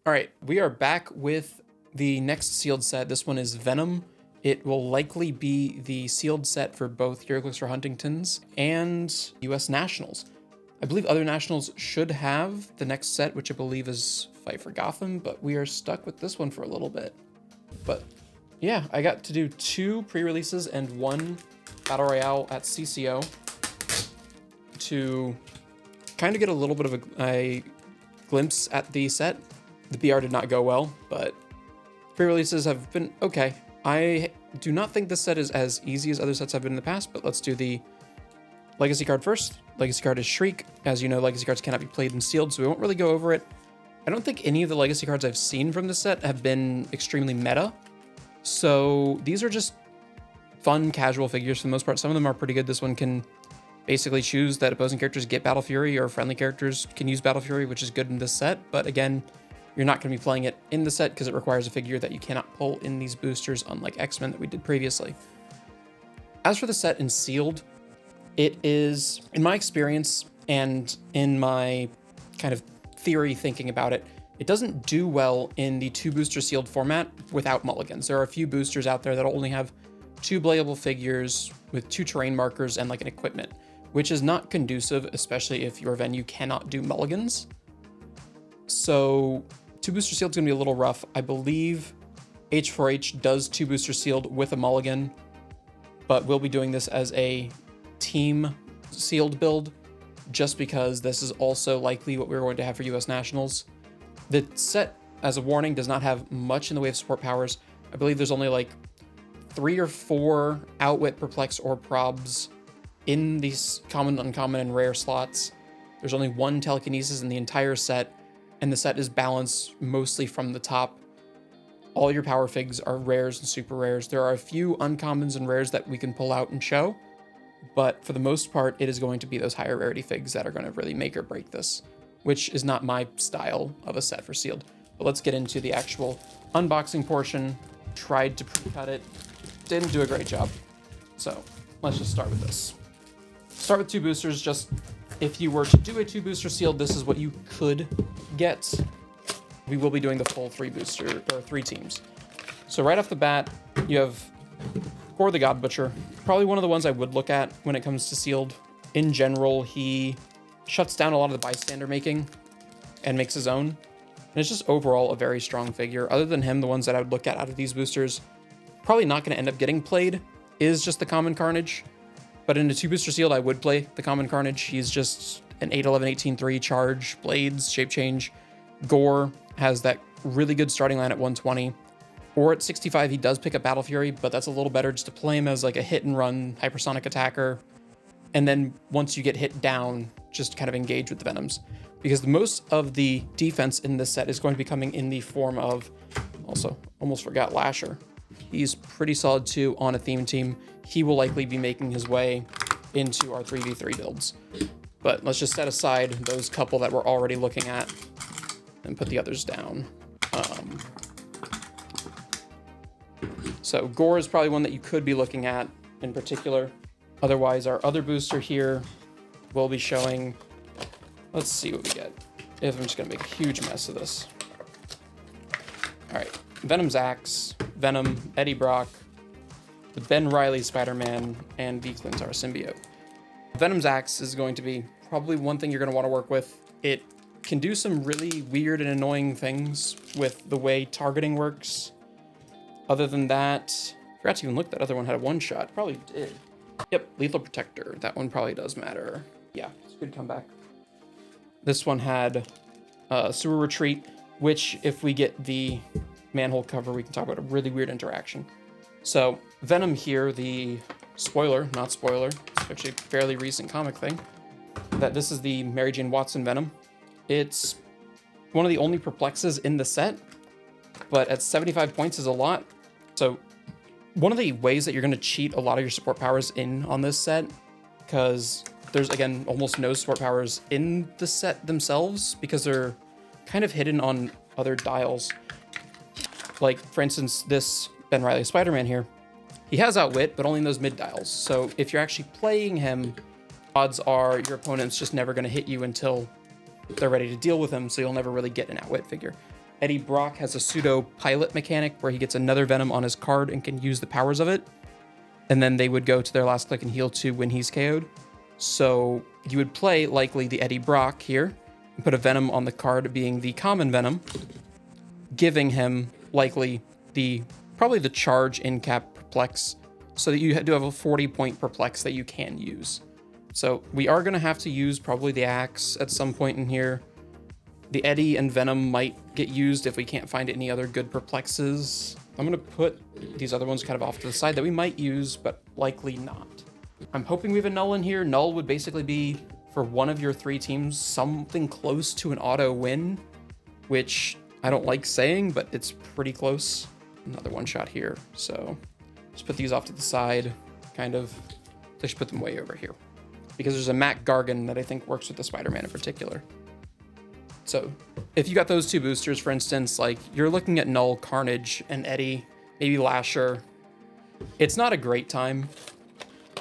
All right, we are back with the next sealed set. This one is Venom. It will likely be the sealed set for both HeroClix or Huntington's and US Nationals. I believe other Nationals should have the next set, which I believe is Fight for Gotham, but we are stuck with this one for a little bit. But yeah, I got to do 2 pre-releases and 1 Battle Royale at CCO to kind of get a little bit of a glimpse at the set. The BR did not go well, but pre-releases have been okay. I do not think this set is as easy as other sets I've been in the past, but let's do the Legacy card first. Legacy card is Shriek. As you know, Legacy cards cannot be played and sealed, so we won't really go over it. I don't think any of the Legacy cards I've seen from this set have been extremely meta, so these are just fun, casual figures for the most part. Some of them are pretty good. This one can basically choose that opposing characters get Battle Fury or friendly characters can use Battle Fury, which is good in this set, but again, you're not going to be playing it in the set because it requires a figure that you cannot pull in these boosters, unlike X-Men that we did previously. As for the set in sealed, it is, in my experience and in my kind of theory thinking about it, it doesn't do well in the 2 booster sealed format without mulligans. There are a few boosters out there that'll only have 2 playable figures with 2 terrain markers and like an equipment, which is not conducive, especially if your venue cannot do mulligans. So 2 booster sealed is going to be a little rough. I believe H4H does 2 booster sealed with a mulligan, but we'll be doing this as a team sealed build just because this is also likely what we're going to have for US Nationals. The set, as a warning, does not have much in the way of support powers. I believe there's only like 3 or 4 Outwit, Perplex, or Probs in these common, uncommon, and rare slots. There's only 1 Telekinesis in the entire set, and the set is balanced mostly from the top. All your power figs are rares and super rares. There are a few uncommons and rares that we can pull out and show, but for the most part, it is going to be those higher rarity figs that are going to really make or break this, which is not my style of a set for sealed. But let's get into the actual unboxing portion. Tried to pre-cut it, didn't do a great job. So let's just start with this. Start with 2 boosters. Just if you were to do a 2 booster sealed, this is what you could get. We will be doing the full 3 booster or 3 teams. So right off the bat, you have Core the God Butcher. Probably one of the ones I would look at when it comes to sealed. In general, he shuts down a lot of the bystander making and makes his own. And it's just overall a very strong figure. Other than him, the ones that I would look at out of these boosters, probably not going to end up getting played, is just the Common Carnage. But in a 2 booster sealed, I would play the Common Carnage. He's just an 8/11, 18/3 charge, blades, shape change. Gore has that really good starting line at 120. Or at 65, he does pick up Battle Fury, but that's a little better just to play him as like a hit and run hypersonic attacker. And then once you get hit down, just kind of engage with the Venoms. Because most of the defense in this set is going to be coming in the form of, also, almost forgot Lasher. He's pretty solid too on a theme team. He will likely be making his way into our 3v3 builds. But let's just set aside those couple that we're already looking at and put the others down. So Gore is probably one that you could be looking at in particular. Otherwise, our other booster here will be showing, let's see what we get. If I'm just gonna make a huge mess of this. All right, Venom's Axe, Venom, Eddie Brock, the Ben Reilly Spider-Man, and the Clintar symbiote. Venom's Axe is going to be probably one thing you're gonna wanna work with. It can do some really weird and annoying things with the way targeting works. Other than that, I forgot to even look, that other one had a 1-shot. Probably did. Yep, Lethal Protector. That one probably does matter. Yeah, it's a good comeback. This one had Sewer Retreat, which if we get the manhole cover, we can talk about a really weird interaction. So Venom here, the spoiler, not spoiler, it's actually a fairly recent comic thing, that this is the Mary Jane Watson Venom. It's one of the only perplexes in the set, but at 75 points is a lot. So one of the ways that you're going to cheat a lot of your support powers in on this set, because there's, again, almost no support powers in the set themselves, because they're kind of hidden on other dials. Like, for instance, this Ben Reilly Spider-Man here, he has Outwit, but only in those mid dials. So if you're actually playing him, odds are your opponent's just never going to hit you until they're ready to deal with him, so you'll never really get an Outwit figure. Eddie Brock has a pseudo pilot mechanic where he gets another Venom on his card and can use the powers of it. And then they would go to their last click and heal 2 when he's KO'd. So you would play likely the Eddie Brock here and put a Venom on the card being the common Venom, giving him likely probably the charge in cap perplex, so that you do have a 40-point perplex that you can use. So we are going to have to use probably the axe at some point in here. The Eddie and Venom might get used if we can't find any other good perplexes. I'm going to put these other ones kind of off to the side that we might use, but likely not. I'm hoping we have a null in here. Null would basically be, for one of your 3 teams, something close to an auto win, which I don't like saying, but it's pretty close. Another one shot here. So just put these off to the side, kind of. I should put them way over here, because there's a Mac Gargan that I think works with the Spider-Man in particular. So if you got those 2 boosters, for instance, like you're looking at Null, Carnage, and Eddie, maybe Lasher. It's not a great time,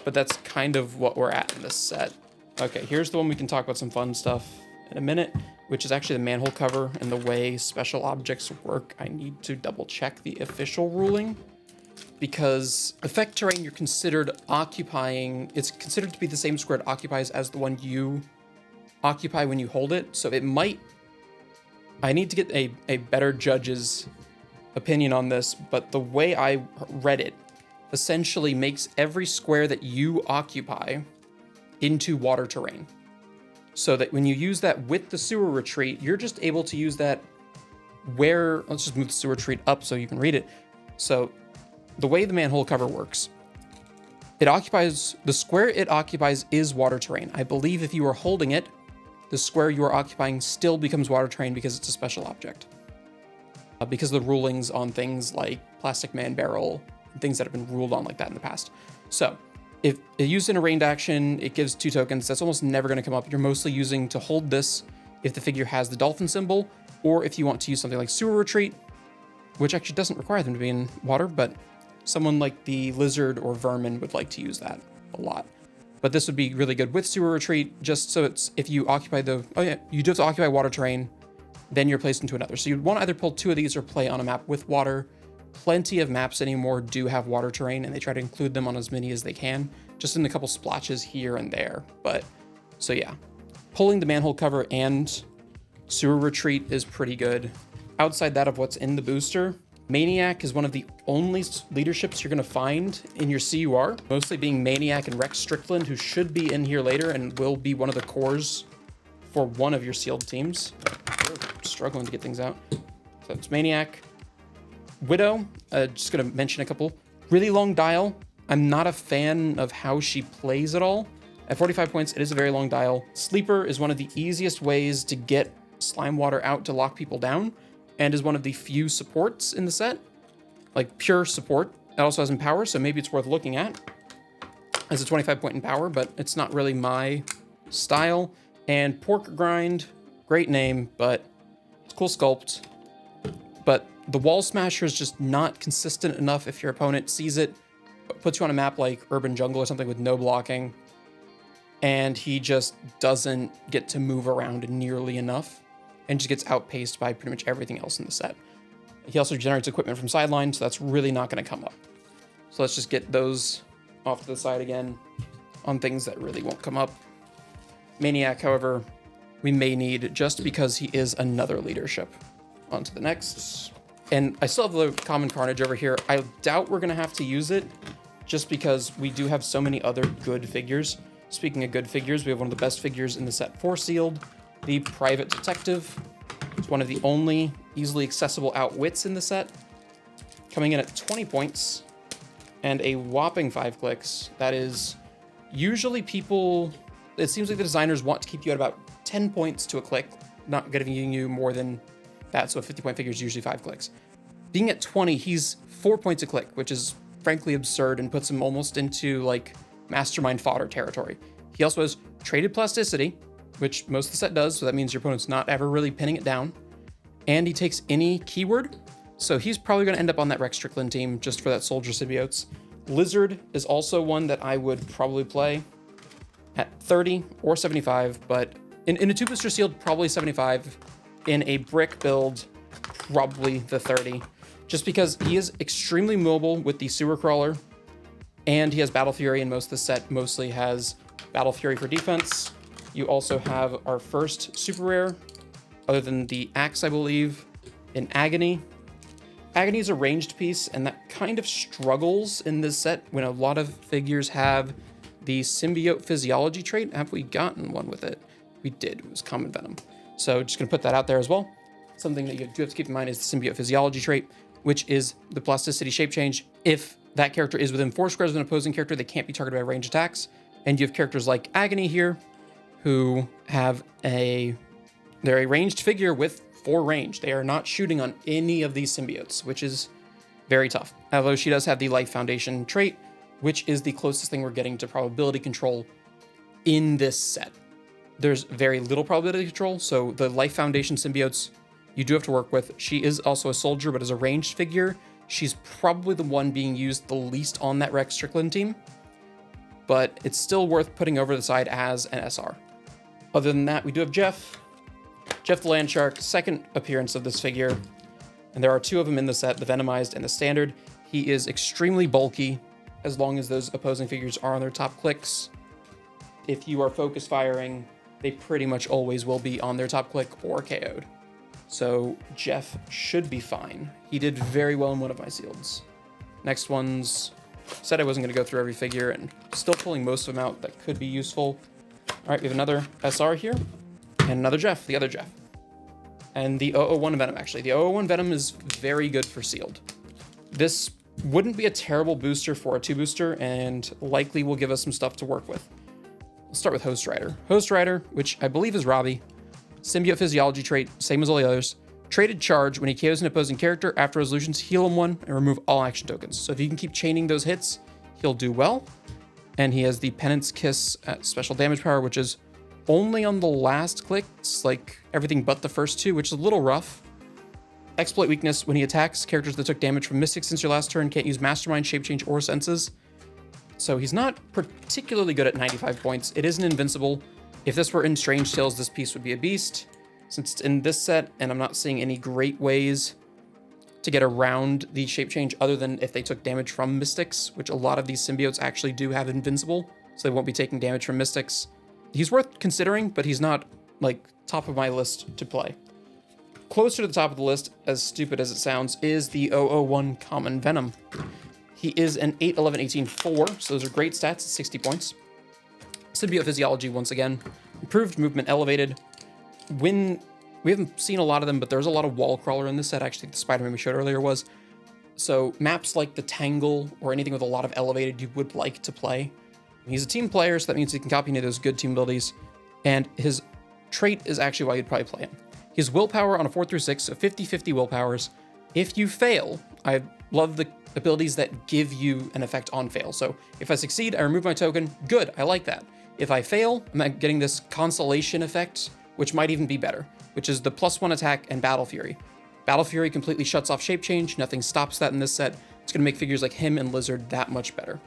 but that's kind of what we're at in this set. Okay, here's the one we can talk about some fun stuff in a minute, which is actually the manhole cover and the way special objects work. I need to double check the official ruling, because effect terrain you're considered occupying, it's considered to be the same square it occupies as the one you occupy when you hold it. So it might, I need to get a better judge's opinion on this, but the way I read it essentially makes every square that you occupy into water terrain. So that when you use that with the sewer retreat, you're just able to use that where, let's just move the sewer retreat up so you can read it. So the way the manhole cover works, it occupies, the square it occupies is water terrain. I believe if you are holding it, the square you are occupying still becomes water terrain because it's a special object. Because of the rulings on things like Plastic Man Barrel, and things that have been ruled on like that in the past. So if it used in a ranged action, it gives 2 tokens. That's almost never going to come up. You're mostly using to hold this if the figure has the dolphin symbol, or if you want to use something like Sewer Retreat, which actually doesn't require them to be in water, but someone like the Lizard or Vermin would like to use that a lot. But this would be really good with Sewer Retreat, just so it's, if you occupy you do have to occupy water terrain, then you're placed into another. So you'd want to either pull 2 of these or play on a map with water. Plenty of maps anymore do have water terrain, and they try to include them on as many as they can, just in a couple splotches here and there. But, so yeah, pulling the manhole cover and Sewer Retreat is pretty good. Outside that of what's in the booster, Maniac is one of the only leaderships you're going to find in your CUR, mostly being Maniac and Rex Strickland, who should be in here later and will be one of the cores for one of your sealed teams. We're struggling to get things out. So it's Maniac. Widow, just going to mention a couple. Really long dial. I'm not a fan of how she plays at all. At 45 points, it is a very long dial. Sleeper is one of the easiest ways to get slime water out to lock people down, and is one of the few supports in the set, like pure support. It also has Empower, so maybe it's worth looking at as a 25 point Empower, but it's not really my style. And Pork Grind, great name, but it's cool sculpt. But the Wall Smasher is just not consistent enough if your opponent sees it, puts you on a map like Urban Jungle or something with no blocking, and he just doesn't get to move around nearly enough, and just gets outpaced by pretty much everything else in the set. He also generates equipment from sideline, so that's really not going to come up. So let's just get those off to the side again on things that really won't come up. Maniac, however, we may need just because he is another leadership. On to the next. And I still have the common Carnage over here. I doubt we're going to have to use it just because we do have so many other good figures. Speaking of good figures, we have one of the best figures in the set for sealed. The Private Detective. It's one of the only easily accessible outwits in the set. Coming in at 20 points and a whopping 5 clicks. That is usually people, it seems like the designers want to keep you at about 10 points to a click, not giving you more than that. So a 50 point figure is usually 5 clicks. Being at 20, he's 4 points a click, which is frankly absurd and puts him almost into like mastermind fodder territory. He also has traded plasticity, which most of the set does, so that means your opponent's not ever really pinning it down. And he takes any keyword, so he's probably going to end up on that Rex Strickland team just for that Soldier Symbiotes. Lizard is also one that I would probably play at 30 or 75, but in a 2-booster sealed, probably 75. In a brick build, probably the 30, just because he is extremely mobile with the sewer crawler, and he has Battle Fury, and most of the set mostly has Battle Fury for defense. You also have our first super rare, other than the axe, I believe, in Agony. Agony is a ranged piece, and that kind of struggles in this set when a lot of figures have the symbiote physiology trait. Have we gotten one with it? We did. It was common Venom. So just going to put that out there as well. Something that you do have to keep in mind is the symbiote physiology trait, which is the plasticity shape change. If that character is within 4 squares of an opposing character, they can't be targeted by range attacks. And you have characters like Agony here, who have they're a ranged figure with 4 range. They are not shooting on any of these symbiotes, which is very tough. Although she does have the Life Foundation trait, which is the closest thing we're getting to probability control in this set. There's very little probability control, so the Life Foundation symbiotes you do have to work with. She is also a soldier, but as a ranged figure, she's probably the one being used the least on that Rex Strickland team, but it's still worth putting over the side as an SR. Other than that, we do have Jeff the Land Shark, second appearance of this figure, and there are 2 of them in the set, the Venomized and the Standard. He is extremely bulky, as long as those opposing figures are on their top clicks. If you are focus firing, they pretty much always will be on their top click or KO'd. So Jeff should be fine. He did very well in one of my sealeds. Next one's, said I wasn't going to go through every figure, and still pulling most of them out that could be useful. All right, we have another SR here, and another Jeff, the other Jeff. And the 001 Venom, actually. The 001 Venom is very good for sealed. This wouldn't be a terrible booster for a 2 booster, and likely will give us some stuff to work with. We'll start with Host Rider. Host Rider, which I believe is Robbie. Symbiote physiology trait, same as all the others. Traded charge, when he KOs an opposing character, after resolutions, heal him 1 and remove all action tokens. So if you can keep chaining those hits, he'll do well. And he has the Penance Kiss at special damage power, which is only on the last clicks, like everything but the first 2, which is a little rough. Exploit weakness, when he attacks, characters that took damage from Mystic since your last turn can't use Mastermind, Shape Change, or Senses. So he's not particularly good at 95 points. It isn't invincible. If this were in Strange Tales, this piece would be a beast. Since it's in this set, and I'm not seeing any great ways to get around the shape change other than if they took damage from Mystics, which a lot of these symbiotes actually do have invincible, so they won't be taking damage from Mystics. He's worth considering, but he's not, like, top of my list to play. Closer to the top of the list, as stupid as it sounds, is the 001 Common Venom. He is an 8, 11, 18, 4, so those are great stats at 60 points. Symbiote physiology, once again. Improved movement, elevated. When we haven't seen a lot of them, but there's a lot of wall crawler in this set. Actually, the Spider-Man we showed earlier was. So maps like the Tangle or anything with a lot of elevated you would like to play. He's a team player, so that means he can copy any of those good team abilities. And his trait is actually why you'd probably play him. He has willpower on a 4 through 6, so 50-50 willpowers. If you fail, I love the abilities that give you an effect on fail. So if I succeed, I remove my token. Good, I like that. If I fail, I'm getting this consolation effect, which might even be better, which is the +1 attack and Battle Fury. Battle Fury completely shuts off shape change. Nothing stops that in this set. It's going to make figures like him and Lizard that much better.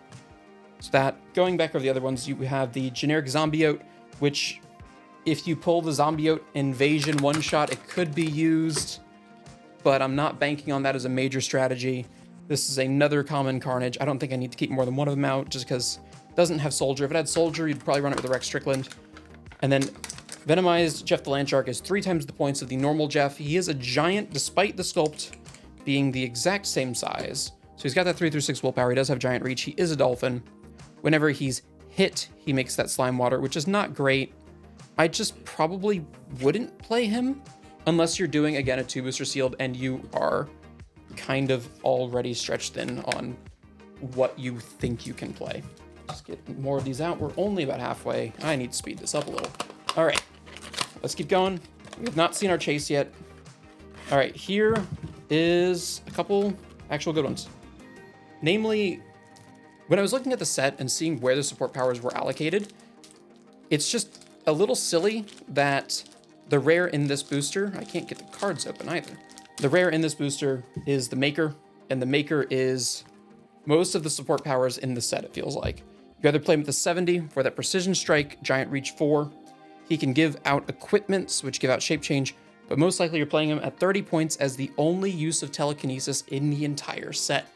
So that, going back over the other ones, you have the generic Zombiote, which if you pull the Zombiote invasion one-shot, it could be used, but I'm not banking on that as a major strategy. This is another common Carnage. I don't think I need to keep more than one of them out, just because it doesn't have Soldier. If it had Soldier, you'd probably run it with a Rex Strickland. And then Venomized Jeff the Land Shark is 3 times the points of the normal Jeff. He is a giant, despite the sculpt being the exact same size. So he's got that 3 through 6 willpower. He does have giant reach. He is a dolphin. Whenever he's hit, he makes that slime water, which is not great. I just probably wouldn't play him unless you're doing, again, a 2-booster sealed and you are kind of already stretched thin on what you think you can play. Let's get more of these out. We're only about halfway. I need to speed this up a little. All right, let's keep going. We've not seen our chase yet. All right, here is a couple actual good ones. Namely, when I was looking at the set and seeing where the support powers were allocated, it's just a little silly that the rare in this booster, I can't get the cards open either. The rare in this booster is the Maker, and the Maker is most of the support powers in the set, it feels like. You either play him with the 70 for that Precision Strike, Giant Reach 4. He can give out equipments, which give out Shape Change, but most likely you're playing him at 30 points as the only use of telekinesis in the entire set.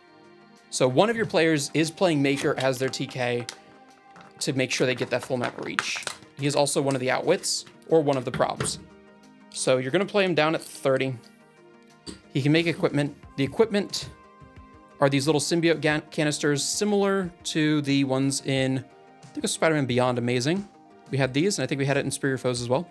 So one of your players is playing Maker as their TK to make sure they get that full map reach. He is also one of the outwits or one of the props. So you're going to play him down at 30. He can make equipment. The equipment are these little symbiote canisters similar to the ones in, I think it was Spider-Man Beyond Amazing. We had these, and I think we had it in Superior Foes as well.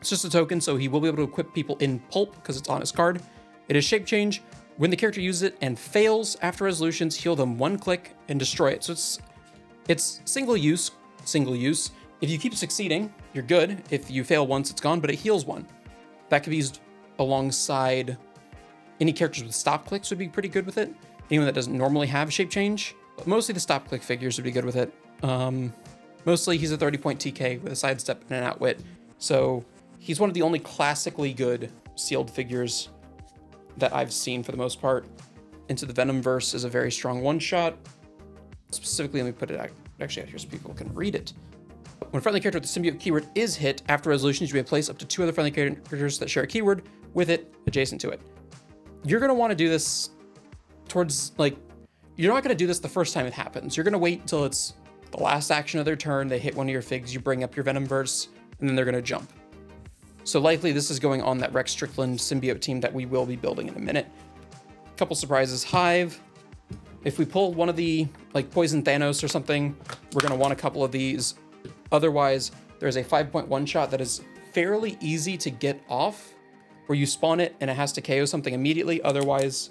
It's just a token, so he will be able to equip people in Pulp because it's on his card. It is shape change. When the character uses it and fails after resolutions, heal them 1 click and destroy it. So it's single use. If you keep succeeding, you're good. If you fail once, it's gone, but it heals 1. That could be used alongside any characters with stop clicks would be pretty good with it. Anyone that doesn't normally have shape change, but mostly the stop click figures would be good with it. Mostly he's a 30-point TK with a sidestep and an outwit. So he's one of the only classically good sealed figures that I've seen for the most part. Into the Venom verse is a very strong one-shot. Specifically, let me put it actually out here so people can read it. When a friendly character with the symbiote keyword is hit, after resolutions, you may place up to 2 other friendly characters that share a keyword with it adjacent to it. You're going to want to do this towards, like, you're not going to do this the first time it happens. You're going to wait until it's the last action of their turn. They hit one of your figs, you bring up your Venom verse, and then they're going to jump. So likely this is going on that Rex Strickland symbiote team that we will be building in a minute. Couple surprises. Hive. If we pull one of the, like, Poison Thanos or something, we're going to want a couple of these. Otherwise, there's a 5.1 shot that is fairly easy to get off, where you spawn it and it has to KO something immediately. Otherwise,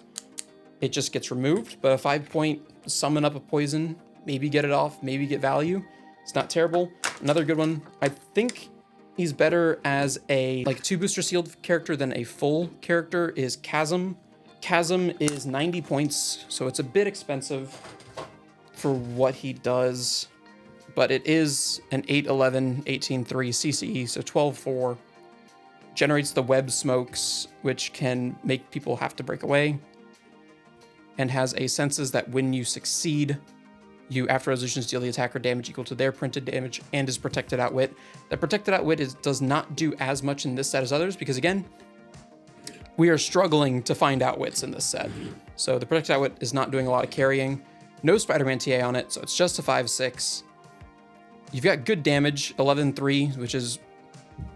it just gets removed. But a 5-point summon up a poison, maybe get it off, maybe get value. It's not terrible. Another good one. I think he's better as a, like, 2-booster sealed character than a full character is Chasm. Chasm is 90 points, so it's a bit expensive for what he does. But it is an 8-11, 18-3 CCE, so 12-4. Generates the web smokes, which can make people have to break away. And has a senses that when you succeed, you, after resolutions, deal the attacker damage equal to their printed damage and is protected outwit. The protected outwit does not do as much in this set as others because, again, we are struggling to find outwits in this set. So the protected outwit is not doing a lot of carrying. No Spider-Man TA on it, so it's just a 5-6. You've got good damage, 11-3, which is,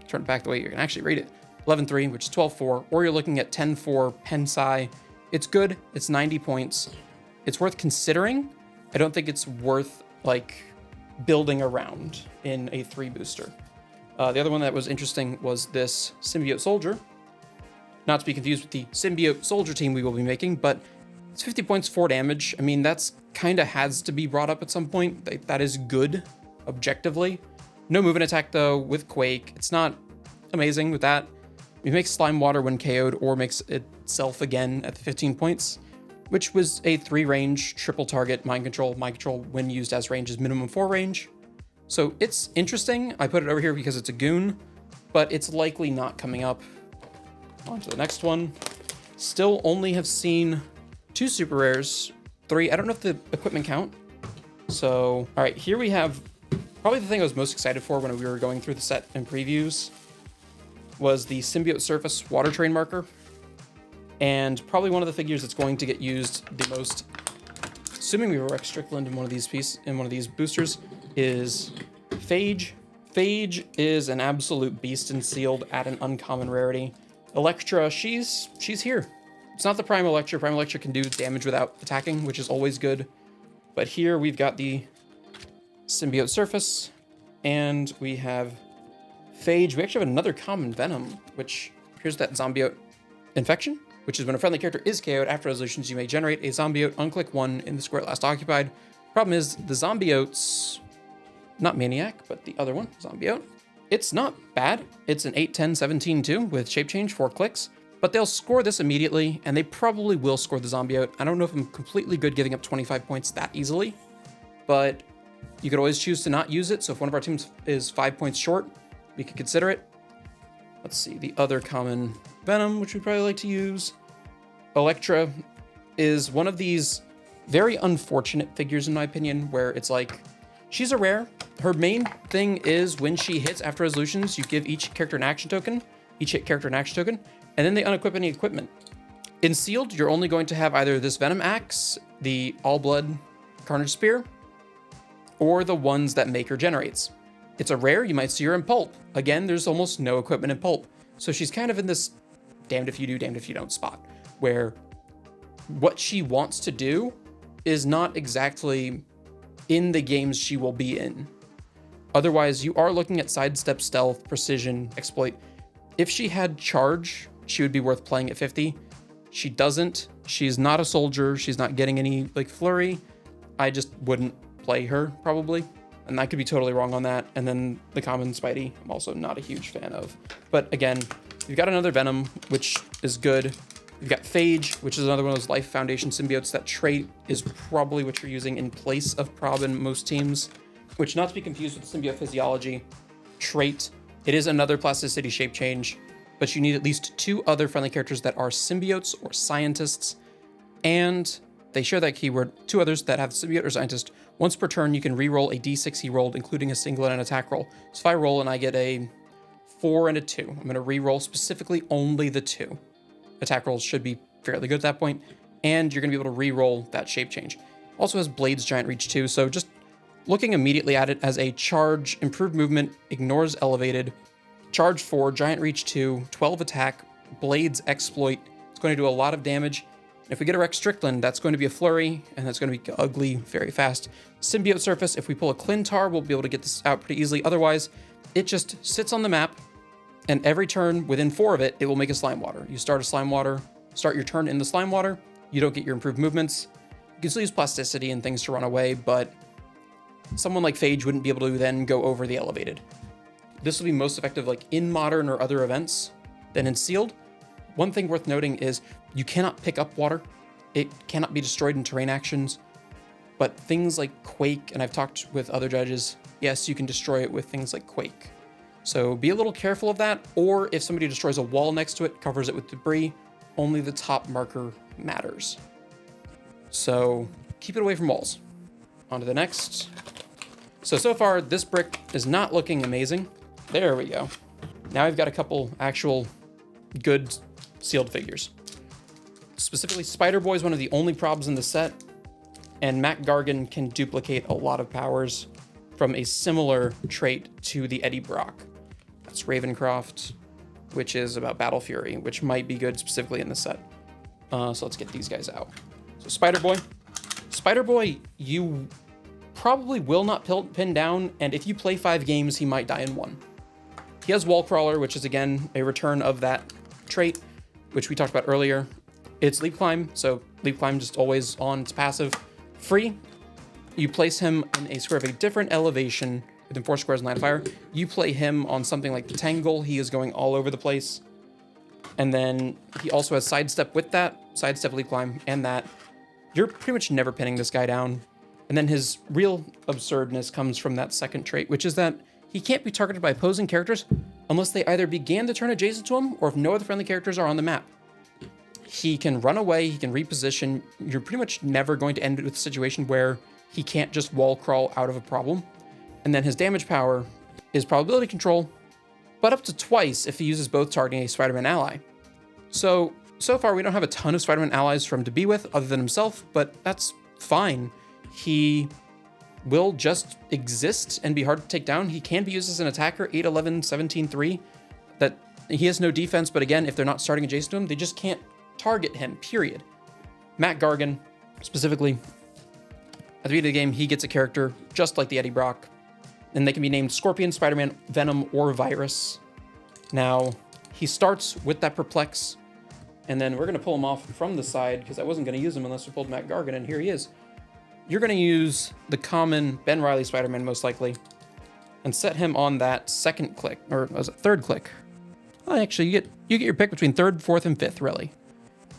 turn it back the way you can actually read it, 11-3, which is 12-4, or you're looking at 10-4 Pensai. It's good, it's 90 points. It's worth considering. I don't think it's worth, like, building around in a 3-booster. The other one that was interesting was this Symbiote Soldier. Not to be confused with the Symbiote Soldier team we will be making, but it's 50 points, 4 damage. I mean, that's kind of has to be brought up at some point. That is good, objectively. No movement attack, though, with Quake. It's not amazing with that. It makes Slime Water when KO'd or makes itself again at the 15 points, which was a 3-range, triple target Mind Control. Mind Control, when used as range, is minimum 4 range. So it's interesting. I put it over here because it's a goon, but it's likely not coming up. On to the next one. Still only have seen 2 super rares, 3. I don't know if the equipment count. So, all right, here we have probably the thing I was most excited for when we were going through the set and previews was the Symbiote Surface Water Train Marker. And probably one of the figures that's going to get used the most, assuming we were Rex Strickland in one of these boosters, is Phage. Phage is an absolute beast and sealed at an uncommon rarity. Electra, she's here. It's not the Prime Electra. Prime Electra can do damage without attacking, which is always good. But here we've got the Symbiote Surface, and we have Phage. We actually have another common Venom, which here's that Zombiote Infection, which is when a friendly character is KO'd after resolutions, you may generate a Zombiote, unclick 1 in the square last occupied. Problem is, the Zombiotes, not Maniac, but the other one, Zombiote, it's not bad. It's an 8, 10, 17, 2 with shape change, 4 clicks, but they'll score this immediately, and they probably will score the Zombiote. I don't know if I'm completely good giving up 25 points that easily, but you could always choose to not use it. So if one of our teams is 5 points short, we could consider it. Let's see, the other common Venom, which we'd probably like to use. Electra is one of these very unfortunate figures, in my opinion, where it's like, she's a rare. Her main thing is when she hits after resolutions, you give each character an action token, each hit character and action token, and then they unequip any equipment. In sealed, you're only going to have either this Venom Axe, the All Blood Carnage Spear, or the ones that Maker generates. It's a rare, you might see her in Pulp. Again, there's almost no equipment in Pulp. So she's kind of in this damned if you do, damned if you don't spot, where what she wants to do is not exactly in the games she will be in. Otherwise, you are looking at sidestep, stealth, precision, exploit. If she had charge, she would be worth playing at 50. She doesn't. She's not a soldier. She's not getting any like flurry. I just wouldn't play her probably. And I could be totally wrong on that. And then the common Spidey, I'm also not a huge fan of. But again, you've got another Venom, which is good. You've got Phage, which is another one of those Life Foundation symbiotes. That trait is probably what you're using in place of Prob in most teams, which not to be confused with Symbiote Physiology trait. It is another plasticity shape change, but you need at least 2 other friendly characters that are symbiotes or scientists, and they share that keyword, 2 others that have symbiote or scientist. Once per turn, you can re-roll a d6 he rolled, including a single and an attack roll. So if I roll and I get a 4 and a 2, I'm going to re-roll specifically only the 2. Attack rolls should be fairly good at that point, and you're going to be able to re-roll that shape change. Also has Blades Giant Reach too, so just looking immediately at it as a charge, improved movement, ignores elevated, charge 4, giant reach 2, 12 attack, blades exploit. It's going to do a lot of damage. If we get a Rex Strickland, that's going to be a flurry, and that's going to be ugly very fast. Symbiote surface, if we pull a Clintar, we'll be able to get this out pretty easily. Otherwise, it just sits on the map, and every turn within 4 of it, it will make a slime water. You start a slime water, start your turn in the slime water, you don't get your improved movements. You can still use plasticity and things to run away, but someone like Phage wouldn't be able to then go over the elevated. This will be most effective like in modern or other events than in sealed. One thing worth noting is you cannot pick up water. It cannot be destroyed in terrain actions, but things like Quake, and I've talked with other judges, yes, you can destroy it with things like Quake. So be a little careful of that, or if somebody destroys a wall next to it, covers it with debris, only the top marker matters. So keep it away from walls. On to the next. So far, this brick is not looking amazing. There we go. Now I've got a couple actual good sealed figures. Specifically, Spider-Boy is one of the only probs in the set, and Mac Gargan can duplicate a lot of powers from a similar trait to the Eddie Brock. That's Ravencroft, which is about Battle Fury, which might be good specifically in the set. So let's get these guys out. So Spider-Boy. Spider-Boy, you probably will not pin down, and if you play 5 games, he might die in 1. He has Wall Crawler, which is again a return of that trait, which we talked about earlier. It's Leap Climb, so Leap Climb just always on, it's passive. Free, you place him in a square of a different elevation within 4 squares in line of fire. You play him on something like the Tangle, he is going all over the place. And then he also has Sidestep with that, Sidestep, Leap Climb, and that. You're pretty much never pinning this guy down. And then his real absurdness comes from that second trait, which is that he can't be targeted by opposing characters unless they either began the turn adjacent to him or if no other friendly characters are on the map. He can run away, he can reposition. You're pretty much never going to end with a situation where he can't just wall crawl out of a problem. And then his damage power is probability control, but up to twice if he uses both targeting a Spider-Man ally. So far we don't have a ton of Spider-Man allies for him to be with other than himself, but that's fine. He will just exist and be hard to take down. He can be used as an attacker, 8, 11, 17, 3. That he has no defense, but again, if they're not starting adjacent to him, they just can't target him, period. Matt Gargan, specifically, at the beginning of the game, he gets a character just like the Eddie Brock, and they can be named Scorpion, Spider-Man, Venom, or Virus. Now, he starts with that Perplex, and then we're going to pull him off from the side because I wasn't going to use him unless we pulled Matt Gargan, and here he is. You're going to use the common Ben Reilly Spider-Man most likely and set him on that second click, or was it third click? Well, actually, you get your pick between 3rd, 4th, and 5th, really.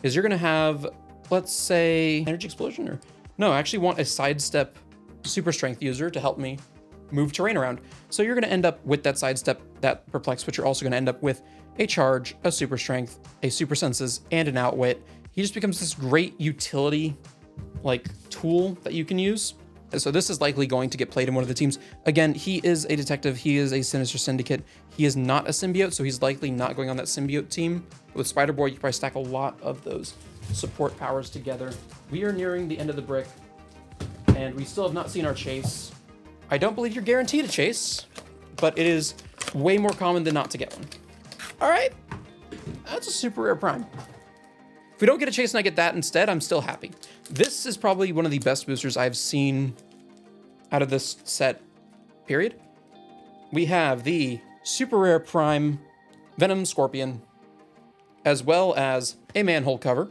Is you're going to have, let's say, Energy Explosion, or no, I actually want a Sidestep Super Strength user to help me move terrain around. So you're going to end up with that Sidestep, that Perplex, but you're also going to end up with a Charge, a Super Strength, a Super Senses, and an Outwit. He just becomes this great utility like tool that you can use. So this is likely going to get played in one of the teams. Again, he is a detective. He is a Sinister Syndicate. He is not a symbiote, so he's likely not going on that symbiote team. With Spider-Boy, you can probably stack a lot of those support powers together. We are nearing the end of the brick, and we still have not seen our chase. I don't believe you're guaranteed a chase, but it is way more common than not to get one. All right, that's a super rare prime. If we don't get a chase and I get that instead, I'm still happy. This is probably one of the best boosters I've seen out of this set, period. We have the super rare prime Venom Scorpion, as well as a manhole cover,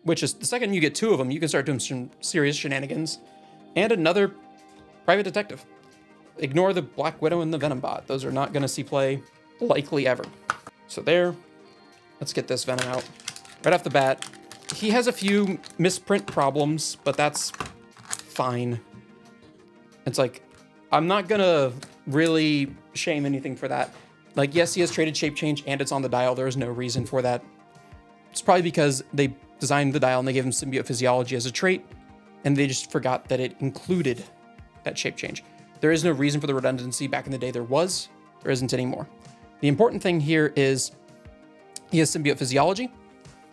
which is the second you get 2 of them, you can start doing some serious shenanigans, and another private detective. Ignore the Black Widow and the Venom bot. Those are not going to see play likely ever. So there, let's get this Venom out. Right off the bat, he has a few misprint problems, but that's fine. It's like, I'm not gonna really shame anything for that. Like, yes, he has traded shape change and it's on the dial. There is no reason for that. It's probably because they designed the dial and they gave him symbiote physiology as a trait, and they just forgot that it included that shape change. There is no reason for the redundancy. Back in the day there was, there isn't anymore. The important thing here is he has symbiote physiology.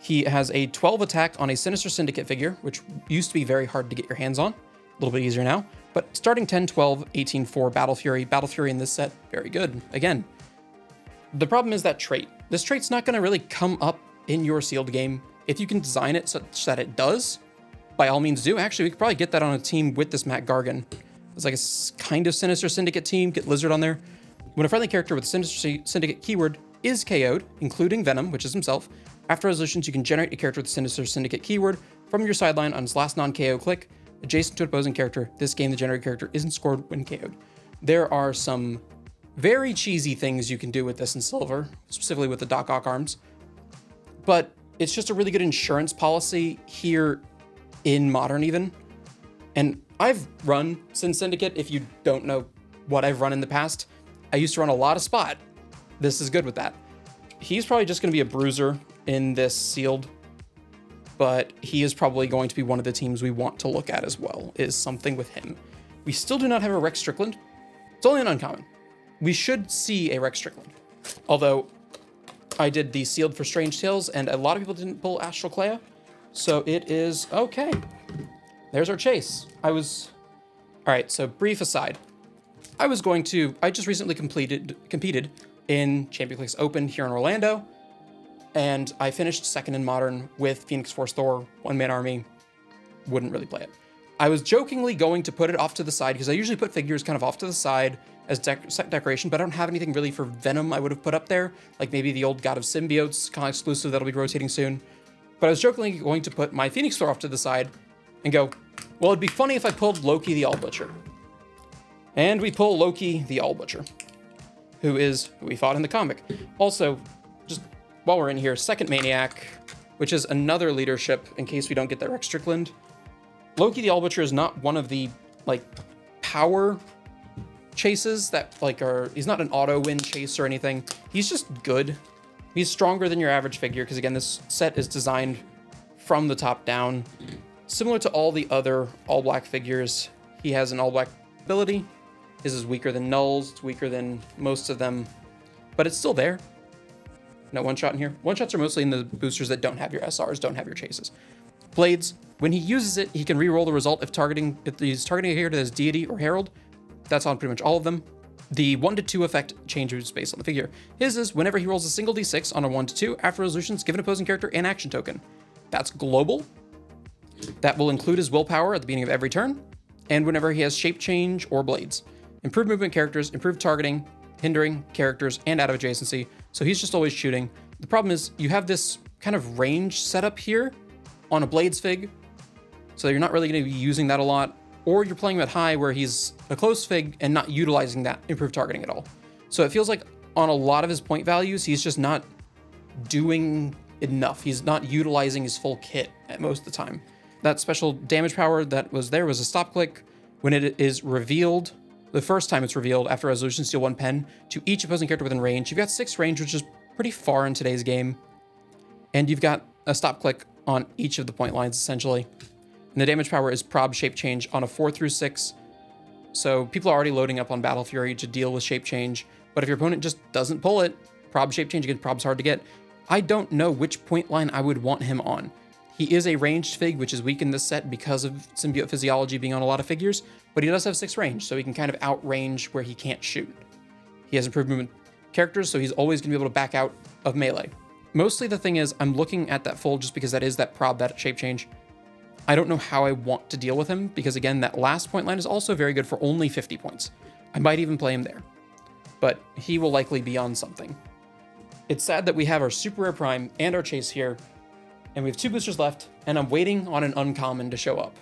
He has a 12 attack on a Sinister Syndicate figure, which used to be very hard to get your hands on. A little bit easier now. But starting 10, 12, 18, 4, Battle Fury. Battle Fury in this set, very good. Again, the problem is that trait. This trait's not going to really come up in your sealed game. If you can design it such that it does, by all means do. Actually, we could probably get that on a team with this Matt Gargan. It's like a kind of Sinister Syndicate team. Get Lizard on there. When a friendly character with Sinister Syndicate keyword is KO'd, including Venom, which is himself, after resolutions, you can generate a character with Sinister Syndicate keyword from your sideline on its last non-KO click, adjacent to an opposing character. This game, the generated character isn't scored when KO'd. There are some very cheesy things you can do with this in Silver, specifically with the Doc Ock arms, but it's just a really good insurance policy here in Modern even. And I've run Sin Syndicate. If you don't know what I've run in the past, I used to run a lot of Spot. This is good with that. He's probably just going to be a bruiser in this sealed, but he is probably going to be one of the teams we want to look at as well, is something with him. We still do not have a Rex Strickland. It's only an uncommon. We should see a Rex Strickland. Although I did the sealed for Strange Tales and a lot of people didn't pull Astral Clea, so it is okay. There's our chase. All right, so brief aside. I just recently competed in Champion Clicks Open here in Orlando, and I finished second in Modern with Phoenix Force Thor, one-man army. Wouldn't really play it. I was jokingly going to put it off to the side, because I usually put figures kind of off to the side as decoration, but I don't have anything really for Venom I would have put up there, like maybe the old God of Symbiotes, kind of exclusive that'll be rotating soon. But I was jokingly going to put my Phoenix Thor off to the side and go, well, it'd be funny if I pulled Loki the All Butcher. And we pull Loki the All Butcher, who we fought in the comic. Also, just while we're in here, Second Maniac, which is another leadership in case we don't get that Rex Strickland. Loki the All Butcher is not one of the, power chases that, he's not an auto-win chase or anything. He's just good. He's stronger than your average figure, because again, this set is designed from the top down. Similar to all the other all-black figures, he has an all-black ability. His is weaker than Null's, it's weaker than most of them, but it's still there. No one-shot in here. One-shots are mostly in the boosters that don't have your SRs, don't have your chases. Blades, when he uses it, he can re-roll the result if he's targeting a character that has Deity or Herald. That's on pretty much all of them. The 1-2 effect changes based on the figure. His is whenever he rolls a single D6 on a 1-2, after resolutions, give an opposing character an action token. That's global. That will include his willpower at the beginning of every turn, and whenever he has shape change or blades. Improved movement characters, improved targeting, hindering characters, and out of adjacency, so he's just always shooting. The problem is you have this kind of range setup here on a Blades fig, so you're not really going to be using that a lot, or you're playing him at high where he's a close fig and not utilizing that improved targeting at all. So it feels like on a lot of his point values, he's just not doing enough. He's not utilizing his full kit at most of the time. That special damage power that was there was a stop click. When it is revealed, the first time it's revealed after resolution, steal 1 pen to each opposing character within range. You've got 6 range, which is pretty far in today's game. And you've got a stop click on each of the point lines, essentially. And the damage power is prob shape change on a 4 through 6 So people are already loading up on Battle Fury to deal with Shape Change, but if your opponent just doesn't pull it, Prob Shape Change, again, Prob's hard to get. I don't know which point line I would want him on. He is a ranged fig, which is weak in this set because of Symbiote Physiology being on a lot of figures, but he does have 6 range, so he can kind of outrange where he can't shoot. He has improved movement characters, so he's always going to be able to back out of melee. Mostly the thing is, I'm looking at that full just because that is that Prob, that Shape Change. I don't know how I want to deal with him, because again, that last point line is also very good for only 50 points. I might even play him there, but he will likely be on something. It's sad that we have our Super Rare Prime and our Chase here, and we have 2 boosters left, and I'm waiting on an uncommon to show up.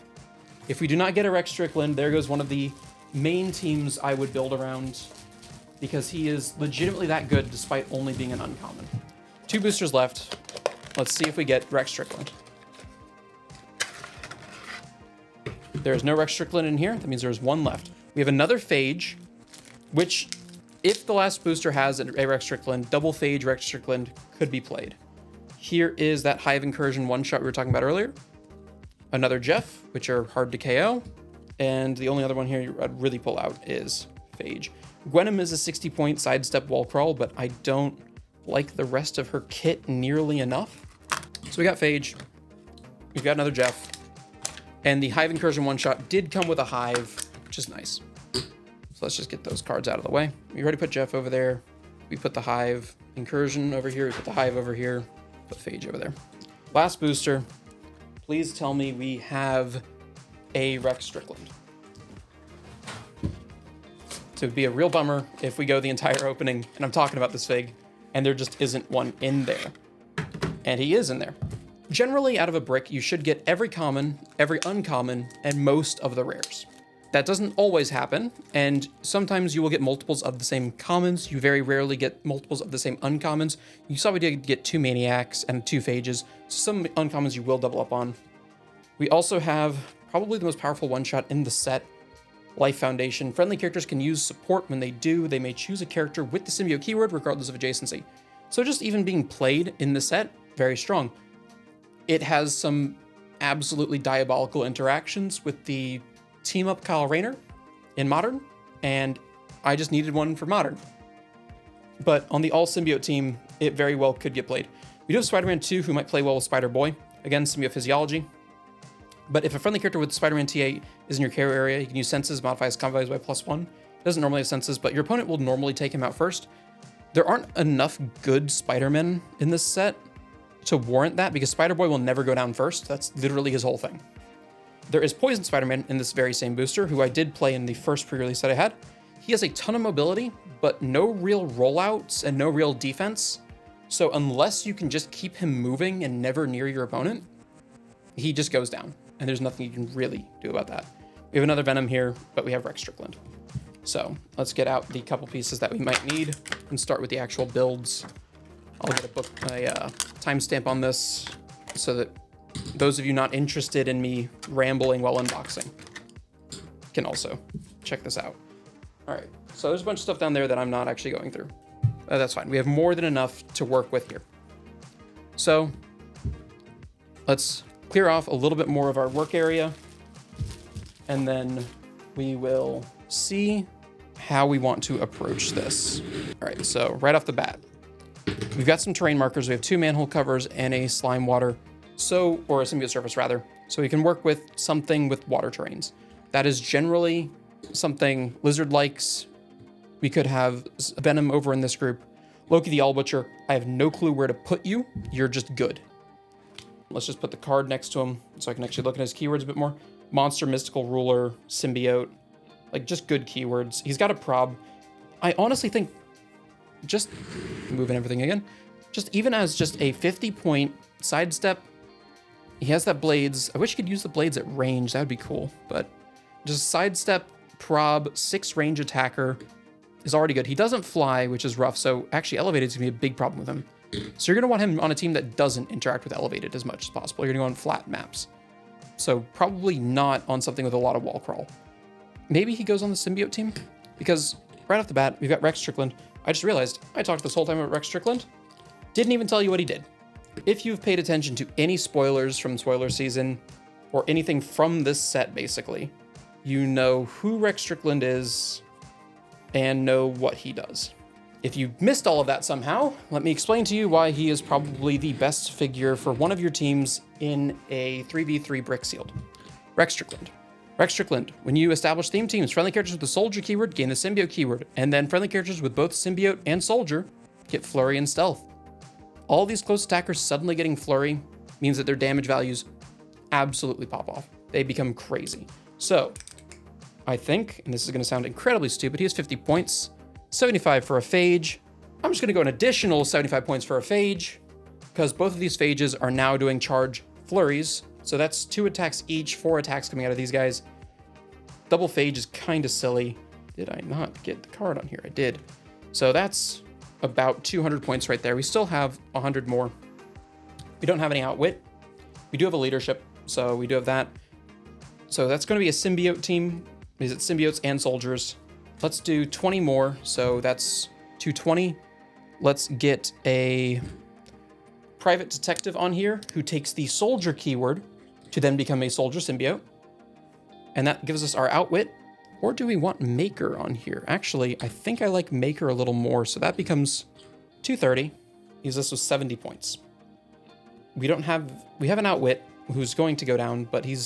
If we do not get a Rex Strickland, there goes one of the main teams I would build around, because he is legitimately that good despite only being an uncommon. 2 boosters left. Let's see if we get Rex Strickland. There's no Rex Strickland in here. That means there's 1 left. We have another Phage, which, if the last booster has a Rex Strickland, double Phage Rex Strickland could be played. Here is that Hive Incursion one-shot we were talking about earlier. Another Jeff, which are hard to KO. And the only other one here I'd really pull out is Phage. Venom is a 60-point sidestep wall crawl, but I don't like the rest of her kit nearly enough. So we got Phage. We've got another Jeff. And the Hive Incursion one-shot did come with a Hive, which is nice. So let's just get those cards out of the way. We already put Jeff over there. We put the Hive Incursion over here. We put the Hive over here. Put Phage over there. Last booster. Please tell me we have a Rex Strickland. So it'd be a real bummer if we go the entire opening, and I'm talking about this fig, and there just isn't one in there. And he is in there. Generally, out of a brick, you should get every common, every uncommon, and most of the rares. That doesn't always happen, and sometimes you will get multiples of the same commons. You very rarely get multiples of the same uncommons. You saw we did get 2 Maniacs and 2 Phages, so some uncommons you will double up on. We also have probably the most powerful one-shot in the set, Life Foundation. Friendly characters can use support. When they do, they may choose a character with the symbiote keyword regardless of adjacency. So just even being played in the set, very strong. It has some absolutely diabolical interactions with the Team Up Kyle Rayner in Modern, and I just needed one for Modern. But on the all-symbiote team, it very well could get played. We do have Spider-Man 2, who might play well with Spider-Boy. Again, symbiote physiology. But if a friendly character with Spider-Man TA is in your care area, you can use senses, modify his combat values by +1. It doesn't normally have senses, but your opponent will normally take him out first. There aren't enough good Spider-Men in this set to warrant that, because Spider-Boy will never go down first. That's literally his whole thing. There is Poison Spider-Man in this very same booster, who I did play in the first pre-release that I had. He has a ton of mobility, but no real rollouts and no real defense. So unless you can just keep him moving and never near your opponent, he just goes down, and there's nothing you can really do about that. We have another Venom here, but we have Rex Strickland. So let's get out the couple pieces that we might need and start with the actual builds. I'll get a timestamp on this so that those of you not interested in me rambling while unboxing can also check this out. All right, so there's a bunch of stuff down there that I'm not actually going through. That's fine. We have more than enough to work with here. So let's clear off a little bit more of our work area, and then we will see how we want to approach this. All right, so right off the bat, we've got some terrain markers. We have 2 manhole covers and a slime water, or a symbiote surface rather. So we can work with something with water terrains. That is generally something Lizard likes. We could have Venom over in this group. Loki the All Butcher, I have no clue where to put you. You're just good. Let's just put the card next to him so I can actually look at his keywords a bit more. Monster, Mystical Ruler, Symbiote, like just good keywords. He's got a prob. I honestly think, just moving everything again, just even as just a 50-point sidestep, he has that blades. I wish he could use the blades at range. That would be cool. But just sidestep, prob, 6 range attacker is already good. He doesn't fly, which is rough. So actually elevated is gonna be a big problem with him. So you're gonna want him on a team that doesn't interact with elevated as much as possible. You're gonna go on flat maps. So probably not on something with a lot of wall crawl. Maybe he goes on the symbiote team, because right off the bat, we've got Rex Strickland. I just realized I talked this whole time about Rex Strickland. Didn't even tell you what he did. If you've paid attention to any spoilers from spoiler season or anything from this set, basically, you know who Rex Strickland is and know what he does. If you missed all of that somehow, let me explain to you why he is probably the best figure for one of your teams in a 3v3 brick sealed. Rex Strickland. Rex Strickland, when you establish theme teams, friendly characters with the soldier keyword gain the symbiote keyword, and then friendly characters with both symbiote and soldier get flurry and stealth. All these close attackers suddenly getting flurry means that their damage values absolutely pop off. They become crazy. So I think, and this is going to sound incredibly stupid, he has 50 points, 75 for a phage. I'm just going to go an additional 75 points for a phage because both of these phages are now doing charge flurries. So that's 2 attacks each, 4 attacks coming out of these guys. Double phage is kind of silly. Did I not get the card on here? I did. So that's about 200 points right there. We still have 100 more. We don't have any outwit. We do have a leadership, so we do have that. So that's going to be a symbiote team. Is it symbiotes and soldiers? Let's do 20 more. So that's 220. Let's get a private detective on here who takes the soldier keyword to then become a soldier symbiote. And that gives us our outwit. Or do we want maker on here? Actually, I think I like maker a little more. So that becomes 230. Leaves us with 70 points. We have an outwit who's going to go down, but we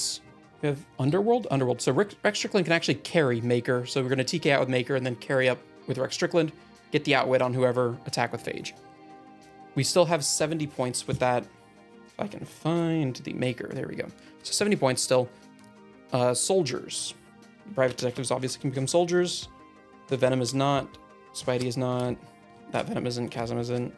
have Underworld. So Rex Strickland can actually carry Maker. So we're going to TK out with Maker and then carry up with Rex Strickland, get the outwit on whoever attack with phage. We still have 70 points with that. If I can find the Maker, there we go. So 70 points still. Soldiers. Private detectives obviously can become soldiers. The Venom is not. Spidey is not. That Venom isn't. Chasm isn't.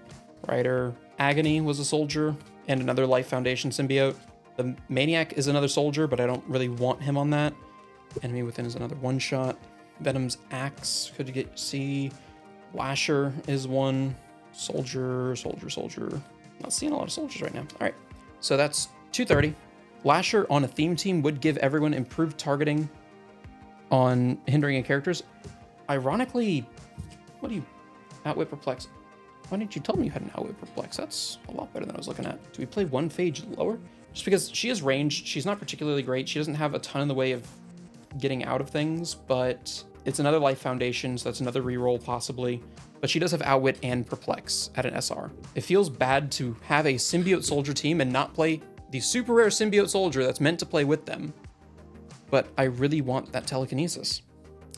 Rider. Agony was a soldier and another Life Foundation symbiote. The Maniac is another soldier, but I don't really want him on that. Enemy Within is another one-shot. Venom's Axe, could you see? Lasher is one. Soldier. Not seeing a lot of soldiers right now. All right, so that's 230. Lasher on a theme team would give everyone improved targeting on hindering characters. Ironically, Outwit Perplex. Why didn't you tell me you had an Outwit Perplex? That's a lot better than I was looking at. Do we play one phage lower? Just because she is ranged, she's not particularly great. She doesn't have a ton in the way of getting out of things, but it's another Life Foundation, so that's another reroll possibly. But she does have Outwit and Perplex at an SR. It feels bad to have a symbiote soldier team and not play the super rare symbiote soldier that's meant to play with them. But I really want that telekinesis.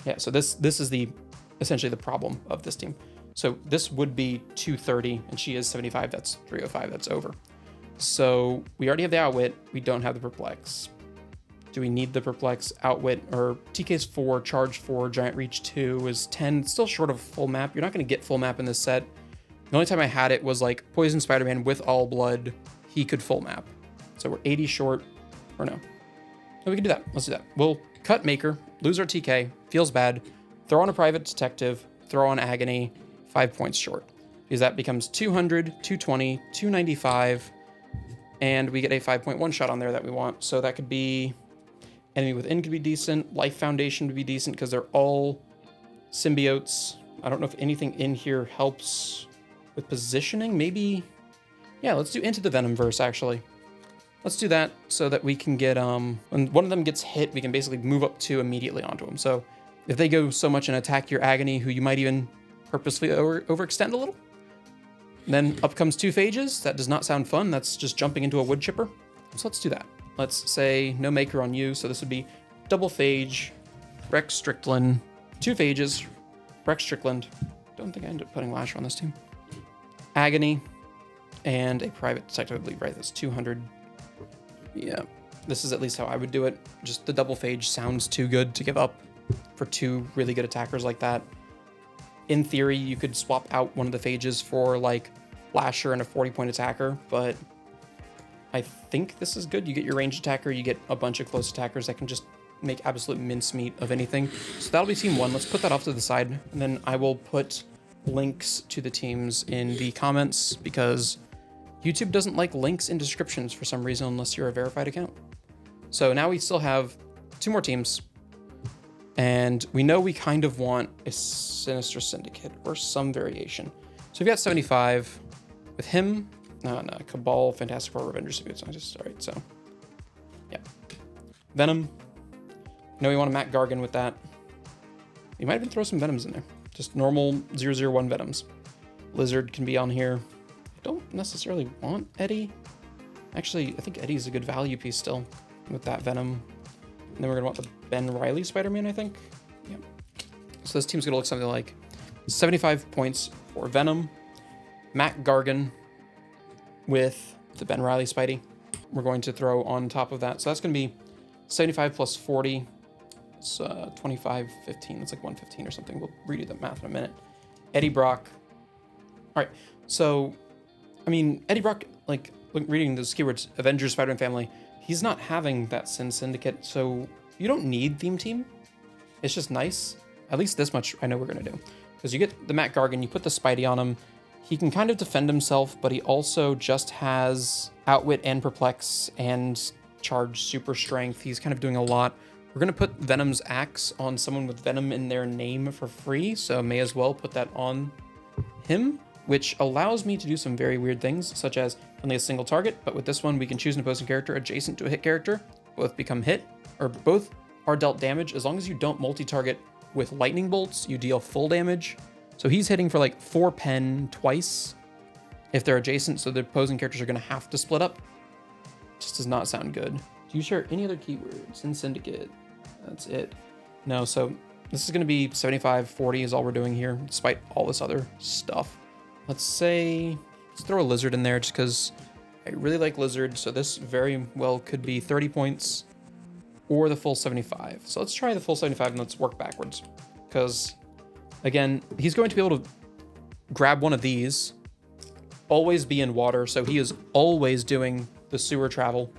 Yeah, so this is essentially the problem of this team. So this would be 230, and she is 75. That's 305. That's over. So we already have the Outwit. We don't have the Perplex. Do we need the Perplex? Outwit, or TK's 4, Charge 4, Giant Reach 2 is 10. It's still short of full map. You're not going to get full map in this set. The only time I had it was like Poison Spider-Man with All Blood. He could full map. So we're 80 short, or no. No, we can do that. Let's do that. We'll cut Maker, lose our TK, feels bad, throw on a Private Detective, throw on Agony, 5 points short. Because that becomes 200, 220, 295, and we get a 5.1 shot on there that we want. So that could be Enemy Within could be decent. Life Foundation would be decent because they're all symbiotes. I don't know if anything in here helps with positioning. Maybe, yeah, let's do Into the Venomverse, actually. Let's do that so that we can get, when one of them gets hit, we can basically move up 2 immediately onto them. So if they go so much and attack your Agony, who you might even purposefully overextend a little, then up comes 2 phages. That does not sound fun. That's just jumping into a wood chipper. So let's do that. Let's say no Maker on you. So this would be double phage, Rex Strickland, 2 phages, Rex Strickland. Don't think I ended up putting Lasher on this team. Agony, and a Private Detective, I believe, right? That's 200. Yeah, this is at least how I would do it. Just the double phage sounds too good to give up for 2 really good attackers like that. In theory, you could swap out one of the phages for like Lasher and a 40-point attacker, but I think this is good. You get your ranged attacker, you get a bunch of close attackers that can just make absolute mincemeat of anything. So that'll be team 1. Let's put that off to the side, and then I will put links to the teams in the comments because YouTube doesn't like links in descriptions for some reason unless you're a verified account. So now we still have 2 more teams, and we know we kind of want a Sinister Syndicate or some variation. So we've got 75 with him. No, Cabal, Fantastic Four, Revengers, Symbiotes. All right, so yeah. Venom. know you want to Mac Gargan with that. You might even throw some Venoms in there. Just normal 001 Venoms. Lizard can be on here. I don't necessarily want Eddie. Actually, I think Eddie's a good value piece still with that Venom. And then we're gonna want the Ben Reilly Spider-Man, I think. Yep. So this team's gonna look something like 75 points for Venom, Mac Gargan with the Ben Reilly Spidey. We're going to throw on top of that. So that's gonna be 75 plus 40. It's 25, 15. That's like 115 or something. We'll redo that math in a minute. Eddie Brock. All right. So, I mean, Eddie Brock, like reading those keywords, Avengers, Spider-Man family, he's not having that Sin Syndicate. So you don't need Theme Team. It's just nice. At least this much I know we're going to do. Because you get the Matt Gargan, you put the Spidey on him. He can kind of defend himself, but he also just has Outwit and Perplex and Charge Super Strength. He's kind of doing a lot. We're going to put Venom's Axe on someone with Venom in their name for free, so may as well put that on him, which allows me to do some very weird things, such as only a single target, but with this one we can choose an opposing character adjacent to a hit character. Both become hit, or both are dealt damage. As long as you don't multi-target with lightning bolts, you deal full damage. So he's hitting for like 4 pen twice if they're adjacent, so the opposing characters are going to have to split up. Just does not sound good. Do you share any other keywords in Syndicate? That's it. No, so this is going to be 75, 40 is all we're doing here, despite all this other stuff. Let's throw a Lizard in there just because I really like Lizard, so this very well could be 30 points or the full 75. So let's try the full 75 and let's work backwards. Because, again, he's going to be able to grab one of these, always be in water, so he is always doing the sewer travel.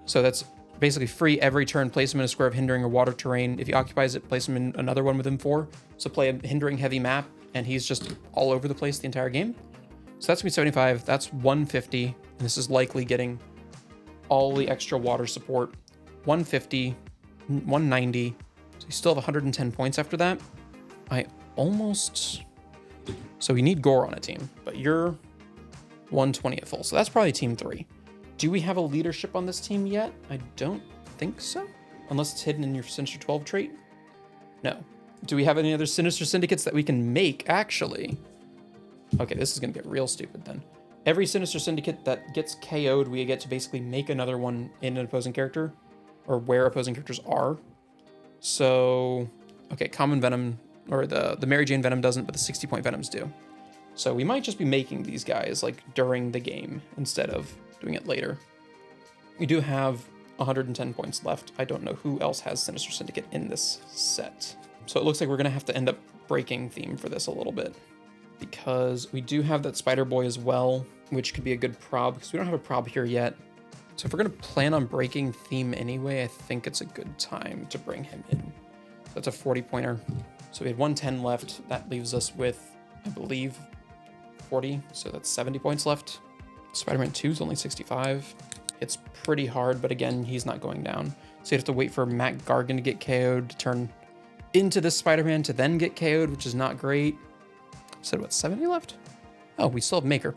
So that's basically free every turn. Place him in a square of hindering or water terrain. If he occupies it, place him in another one within 4. So play a hindering heavy map, and he's just all over the place the entire game. So that's gonna be 75. That's 150, and this is likely getting all the extra water support. 150, 190. So you still have 110 points after that. So we need Gore on a team, but you're 120 at full. So that's probably team 3. Do we have a leadership on this team yet? I don't think so. Unless it's hidden in your Sinister 12 trait. No. Do we have any other Sinister Syndicates that we can make, actually? Okay, this is going to get real stupid then. Every Sinister Syndicate that gets KO'd, we get to basically make another one in an opposing character. Or where opposing characters are. So, okay, Common Venom, or the Mary Jane Venom doesn't, but the 60-point Venoms do. So we might just be making these guys, like, during the game instead of doing it later. We do have 110 points left. I don't know who else has Sinister Syndicate in this set. So it looks like we're going to have to end up breaking theme for this a little bit, because we do have that Spider Boy as well, which could be a good prob, because we don't have a prob here yet. So if we're going to plan on breaking theme anyway, I think it's a good time to bring him in. So that's a 40-pointer. So we had 110 left. That leaves us with, I believe, 40. So that's 70 points left. Spider-Man 2 is only 65. It's pretty hard, but again, he's not going down. So you have to wait for Matt Gargan to get KO'd to turn into this Spider-Man to then get KO'd, which is not great. So what, 70 left? Oh, we still have Maker.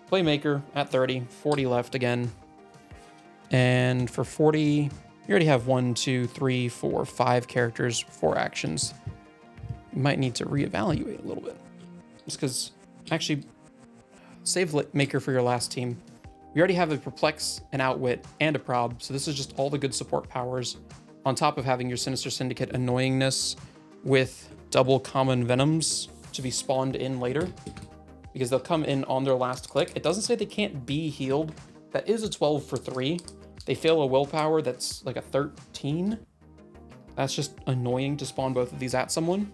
Play Maker at 30, 40 left again. And for 40, you already have 1, 2, 3, 4, 5 characters, 4 actions. You might need to reevaluate a little bit. Just because, actually, save Maker for your last team. We already have a Perplex, an Outwit, and a Prob, so this is just all the good support powers, on top of having your Sinister Syndicate annoyingness with double common Venoms to be spawned in later, because they'll come in on their last click. It doesn't say they can't be healed. That is a 12 for 3. They fail a willpower that's like a 13. That's just annoying to spawn both of these at someone.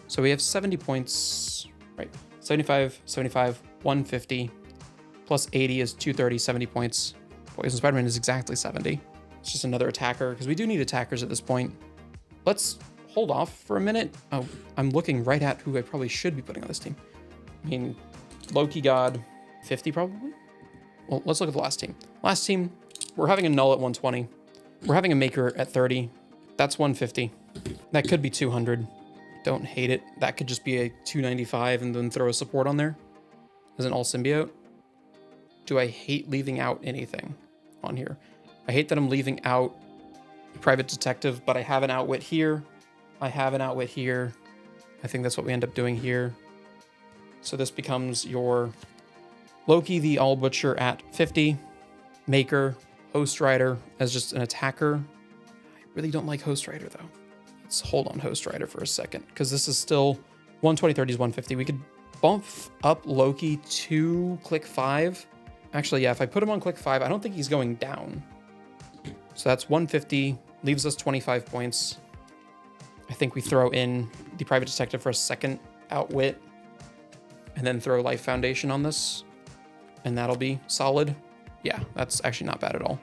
So we have 70 points, right? 75, 75, 150, plus 80 is 230, 70 points. Poison Spider-Man is exactly 70. It's just another attacker, because we do need attackers at this point. Let's hold off for a minute. Oh, I'm looking right at who I probably should be putting on this team. I mean, Loki God, 50 probably? Well, let's look at the last team. Last team, we're having a Null at 120. We're having a Maker at 30. That's 150. That could be 200. Don't hate it. That could just be a 295 and then throw a support on there as an all symbiote. Do I hate leaving out anything on here? I hate that I'm leaving out Private Detective, but I have an Outwit here. I have an Outwit here. I think that's what we end up doing here. So this becomes your Loki the All Butcher at 50, Maker, Host Rider as just an attacker. I really don't like Host Rider though. Let's hold on Host Rider for a second, because this is still 120, 30 is 150. We could bump up Loki to click 5. Actually, yeah, if I put him on click 5, I don't think he's going down. So that's 150, leaves us 25 points. I think we throw in the Private Detective for a second Outwit, and then throw Life Foundation on this, and that'll be solid. Yeah, that's actually not bad at all.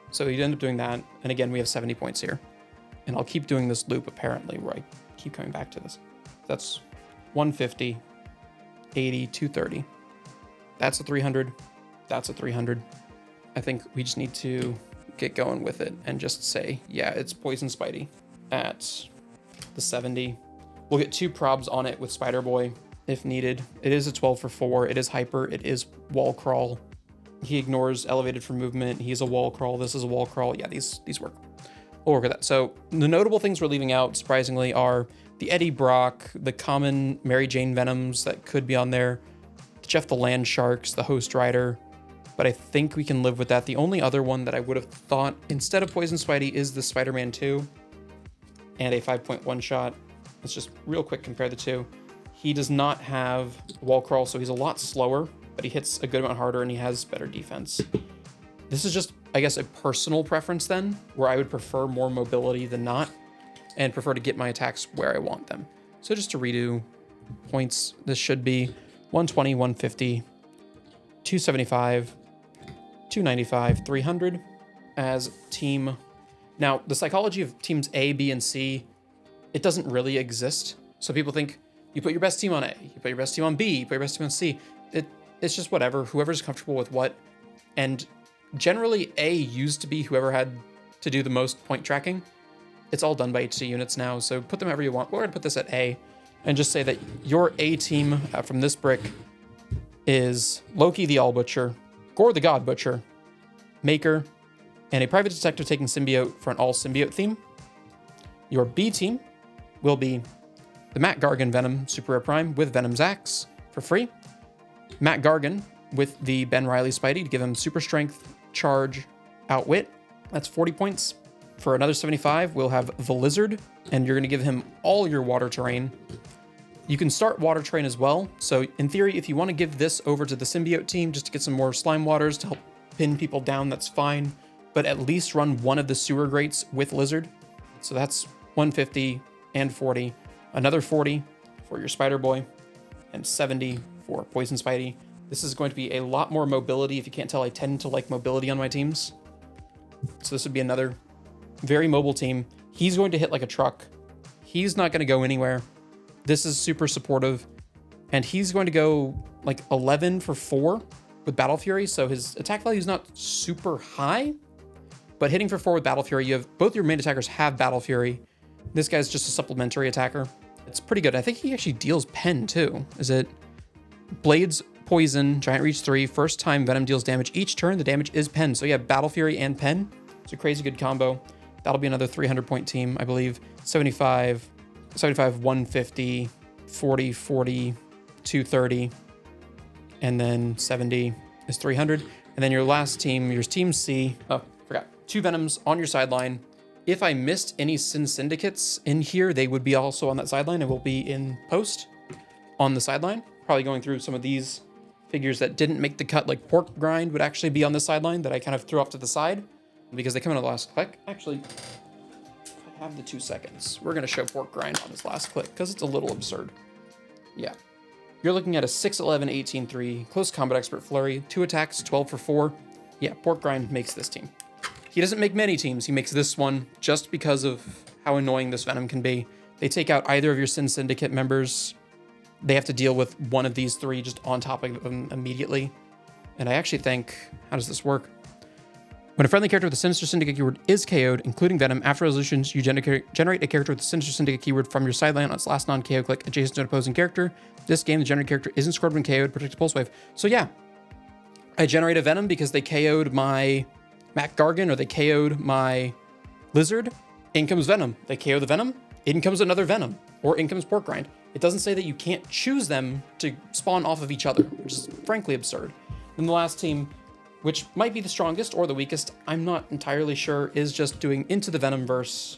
So you end up doing that, and again, we have 70 points here. And I'll keep doing this loop, apparently, where I keep coming back to this. That's 150, 80, 230. That's a 300. That's a 300. I think we just need to get going with it and just say, yeah, it's Poison Spidey at the 70. We'll get 2 probs on it with Spider Boy if needed. It is a 12 for 4. It is hyper. It is wall crawl. He ignores elevated for movement. He's a wall crawl. This is a wall crawl. Yeah, these work. We'll work with that. So the notable things we're leaving out, surprisingly, are the Eddie Brock, the common Mary Jane Venoms that could be on there, the Jeff the Land Sharks, the Host Rider, but I think we can live with that. The only other one that I would have thought instead of Poison Spidey is the Spider-Man 2 and a 5.1 shot. Let's just real quick compare the two. He does not have wall crawl, so he's a lot slower, but he hits a good amount harder and he has better defense. This is just, I guess, a personal preference then, where I would prefer more mobility than not, and prefer to get my attacks where I want them. So just to redo points, this should be 120, 150, 275, 295, 300 as team. Now, the psychology of teams A, B, and C, it doesn't really exist. So people think you put your best team on A, you put your best team on B, you put your best team on C. It's just whatever, whoever's comfortable with what. And generally, A used to be whoever had to do the most point tracking. It's all done by HC units now, so put them however you want. We're going to put this at A and just say that your A team from this brick is Loki the All Butcher, Gore the God Butcher, Maker, and a Private Detective taking Symbiote for an all Symbiote theme. Your B team will be the Matt Gargan Venom Super Rare Prime with Venom's Axe for free. Matt Gargan with the Ben Reilly Spidey to give him Super Strength, Charge, Outwit. That's 40 points. For another 75, we'll have the Lizard, and you're going to give him all your water terrain. You can start water terrain as well. So in theory, if you want to give this over to the Symbiote team just to get some more slime waters to help pin people down, that's fine. But at least run one of the sewer grates with Lizard. So that's 150 and 40. Another 40 for your Spider Boy, and 70 for Poison Spidey. This is going to be a lot more mobility. If you can't tell, I tend to like mobility on my teams. So this would be another very mobile team. He's going to hit like a truck. He's not going to go anywhere. This is super supportive. And he's going to go like 11 for 4 with Battle Fury. So his attack value is not super high, but hitting for 4 with Battle Fury, you have both your main attackers have Battle Fury. This guy's just a supplementary attacker. It's pretty good. I think he actually deals pen too. Is it Blades, Poison, Giant Reach 3, first time Venom deals damage each turn, the damage is pen. So yeah, Battle Fury and pen. It's a crazy good combo. That'll be another 300 point team, I believe. 75, 150, 40, 40, 230, and then 70 is 300. And then your last team, your team C, oh, forgot, 2 Venoms on your sideline. If I missed any Sin Syndicates in here, they would be also on that sideline and will be in post on the sideline. Probably going through some of these figures that didn't make the cut, like Pork Grind would actually be on the sideline that I kind of threw off to the side because they come in on the last click. Actually, if I have the 2 seconds, we're going to show Pork Grind on his last click because it's a little absurd. Yeah. You're looking at a 6'11", 18-3, close combat expert flurry, 2 attacks, 12 for 4. Yeah, Pork Grind makes this team. He doesn't make many teams. He makes this one just because of how annoying this Venom can be. They take out either of your Sin Syndicate members. They have to deal with one of these 3 just on top of them immediately. And I actually think, how does this work? When a friendly character with the Sinister Syndicate keyword is KO'd, including Venom, after resolutions, you generate a character with the Sinister Syndicate keyword from your sideline on its last non-KO click adjacent to an opposing character. This game, the generated character isn't scored when KO'd, protect a pulse wave. So yeah, I generate a Venom because they KO'd my Matt Gargan or they KO'd my Lizard, in comes Venom. They KO the Venom, in comes another Venom, or in comes Pork Rind. It doesn't say that you can't choose them to spawn off of each other, which is frankly absurd. Then the last team, which might be the strongest or the weakest, I'm not entirely sure, is just doing Into the Venomverse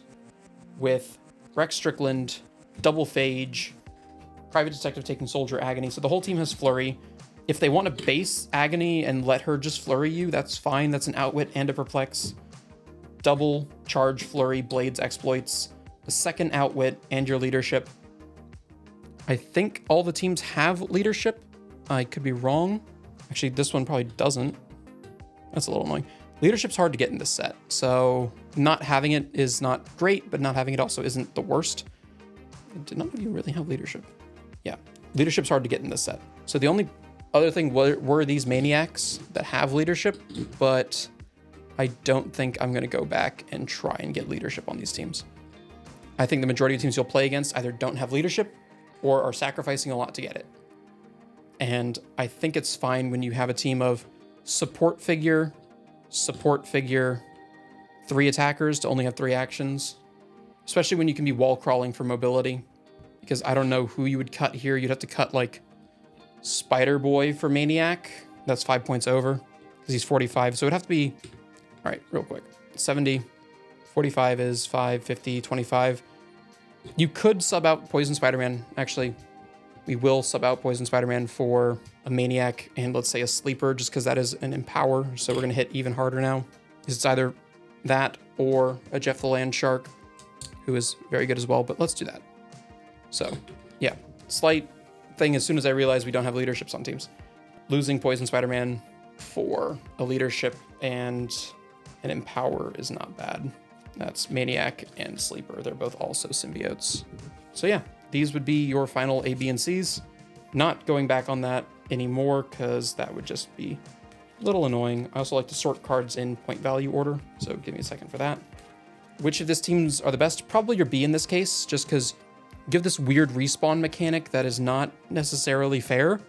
with Rex Strickland, Double Phage, Private Detective taking Soldier Agony. So the whole team has Flurry. If they want to base Agony and let her just flurry you, that's fine. That's an Outwit and a Perplex. Double Charge Flurry, Blades, Exploits, a second Outwit, and your Leadership. I think all the teams have Leadership. I could be wrong. Actually, this one probably doesn't. That's a little annoying. Leadership's hard to get in this set, so not having it is not great, but not having it also isn't the worst. Did none of you really have Leadership? Yeah, Leadership's hard to get in this set. So the only other thing were these Maniacs that have Leadership, but I don't think I'm going to go back and try and get Leadership on these teams. I think the majority of teams you'll play against either don't have Leadership or are sacrificing a lot to get it. And I think it's fine when you have a team of support figure, 3 attackers to only have 3 actions, especially when you can be wall crawling for mobility, because I don't know who you would cut here. You'd have to cut like Spider Boy for Maniac. That's 5 points over because he's 45. So it'd have to be, all right, real quick, 70, 45 is 5, 50, 25. You could sub out Poison Spider-Man. Actually, we will sub out Poison Spider-Man for a Maniac and let's say a Sleeper, just because that is an Empower. So we're going to hit even harder now. It's either that or a Jeff the Land Shark, who is very good as well, but let's do that. So yeah, slight thing as soon as I realized we don't have leaderships on teams. Losing Poison Spider-Man for a leadership and an Empower is not bad. That's Maniac and Sleeper. They're both also symbiotes. So yeah, these would be your final A, B, and Cs. Not going back on that anymore because that would just be a little annoying. I also like to sort cards in point value order, so give me a second for that. Which of these teams are the best? Probably your B in this case, just because you give this weird respawn mechanic that is not necessarily fair.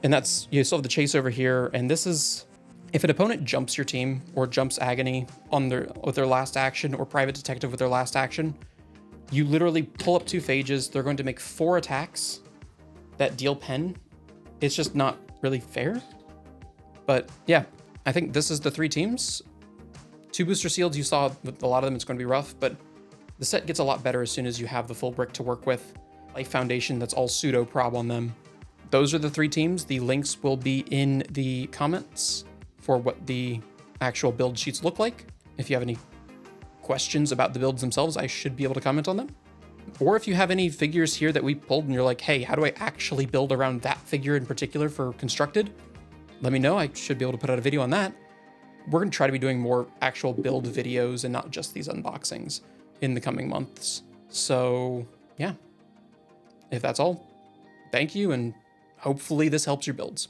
And that's, you still have the chase over here, and this is, if an opponent jumps your team or jumps Agony on with their last action or Private Detective with their last action, you literally pull up 2 phages. They're going to make 4 attacks that deal pen. It's just not really fair. But yeah, I think this is the 3 teams. 2 booster seals, you saw with a lot of them, it's going to be rough, but the set gets a lot better as soon as you have the full brick to work with. Life Foundation, that's all pseudo prob on them. Those are the 3 teams. The links will be in the comments for what the actual build sheets look like. If you have any questions about the builds themselves, I should be able to comment on them. Or if you have any figures here that we pulled and you're like, hey, how do I actually build around that figure in particular for constructed? Let me know. I should be able to put out a video on that. We're going to try to be doing more actual build videos and not just these unboxings in the coming months. So yeah, if that's all, thank you, and hopefully this helps your builds.